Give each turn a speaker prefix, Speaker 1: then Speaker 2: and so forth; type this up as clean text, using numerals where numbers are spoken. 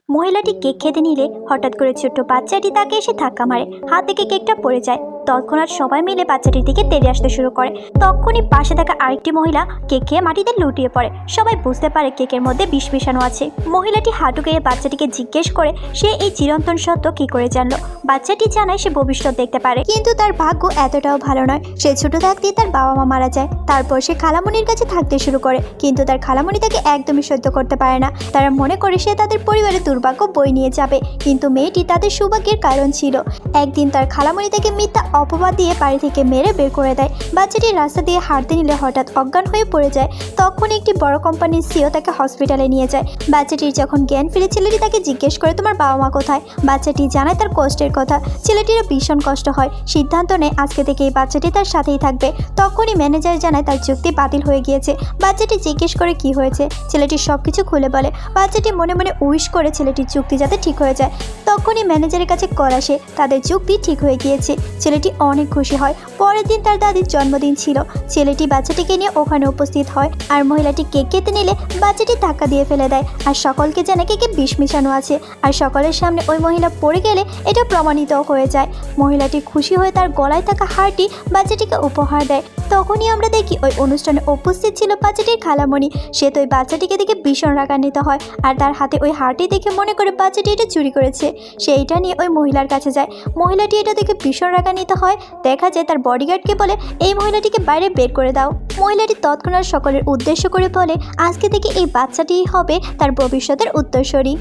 Speaker 1: মহিলাটি কেক খেতে নিলে হঠাৎ করে ছোট্ট বাচ্চাটি তাকে এসে ধাক্কা মারে। হাত থেকে কেকটা পড়ে যায়। তৎক্ষণাৎ সবাই মিলে বাচ্চাটির দিকে তেড়ে আসতে শুরু করে। তখনই পাশে থাকা আরেকটি মহিলা কেক খেয়ে মাটিতে লুটিয়ে পড়ে। সবাই বুঝতে পারে কেকের মধ্যে বিষ মেশানো আছে। মহিলাটি হাঁটু গেড়ে বাচ্চাটিকে জিজ্ঞেস করে সে এই চিরন্তন সত্য কি করে জানলো। বাচ্চাটি জানায় সে ভবিষ্যৎ দেখতে পারে, কিন্তু তার ভাগ্য এতটাও ভালো নয়। সে ছোট থাকতেই তার বাবা মা মারা যায়। তারপর সে খালামণির কাছে থাকতে শুরু করে, কিন্তু তার খালামণি তাকে একদমই সহ্য করতে পারে না। তারা মনে করে সে তাদের পরিবারের দুর্ভাগ্য বয়ে নিয়ে যাবে, কিন্তু মেয়েটি তাদের সৌভাগ্যের কারণ ছিল। একদিন তার খালামণি তাকে মিথ্যা অপবাদ দিয়ে বাড়ি থেকে মেরে বের করে দেয়। বাচ্চাটি রাস্তা দিয়ে হাঁটতে নিলে হঠাৎ অজ্ঞান হয়ে পড়ে যায়। তখন একটি বড় কোম্পানির সিও তাকে হসপিটালে নিয়ে যায়। বাচ্চাটির যখন জ্ঞান ফিরে, ছেলেটি তাকে জিজ্ঞেস করে তোমার বাবা মা কোথায়। বাচ্চাটি জানায় তার কষ্টের কথা। ছেলেটিরও ভীষণ কষ্ট হয়। সিদ্ধান্ত নেয় আজকে থেকে এই বাচ্চাটি তার সাথেই থাকবে। তখনই ম্যানেজার জানায় তার চুক্তি বাতিল হয়ে গিয়েছে। বাচ্চাটি জিজ্ঞেস করে কি হয়েছে। ছেলেটি সবকিছু খুলে বলে। বাচ্চাটি মনে মনে উইশ করে ছেলেটির চুক্তি যাতে ঠিক হয়ে যায়। তখনই ম্যানেজারের কাছে কল আসে, তাদের চুক্তি ঠিক হয়ে গিয়েছে। ছেলেটি অনেক খুশি হয়। পরের দিন তার দাদির জন্মদিন ছিল। ছেলেটি বাচ্চাটিকে নিয়ে ওখানে উপস্থিত হয়, আর মহিলাটি কেক খেতে নিলে বাচ্চাটি ধাক্কা দিয়ে ফেলে দেয় আর সকলকে জানে কেকে বিষ মিশানো আছে। আর সকলের সামনে ওই মহিলা পড়ে গেলে এটা প্রমাণিত হয়ে যায়। মহিলাটি খুশি হয়ে তার গলায় থাকা হারটি বাচ্চাটিকে উপহার দেয়। তখনই আমরা দেখি ওই অনুষ্ঠানে উপস্থিত ছিল বাচ্চাটির খালামণি। সে তো ওই বাচ্চাটিকে দেখে ভীষণ রাগান্বিত হয়, আর তার হাতে ওই হারটি দেখে মনে করে বাচ্চাটি এটা চুরি করেছে। সে এটা নিয়ে ওই মহিলার কাছে যায়। মহিলাটি এটা দেখে ভীষণ রাগান্বিত হয়। দেখা যায় তার বডিগার্ডকে বলে এই মহিলাটিকে বাইরে বের করে দাও। মহিলাটি তৎক্ষণাৎ সকলের উদ্দেশ্য করে বলে আজকে থেকে এই বাচ্চাটিই হবে তার ভবিষ্যতের উত্তরসূরি।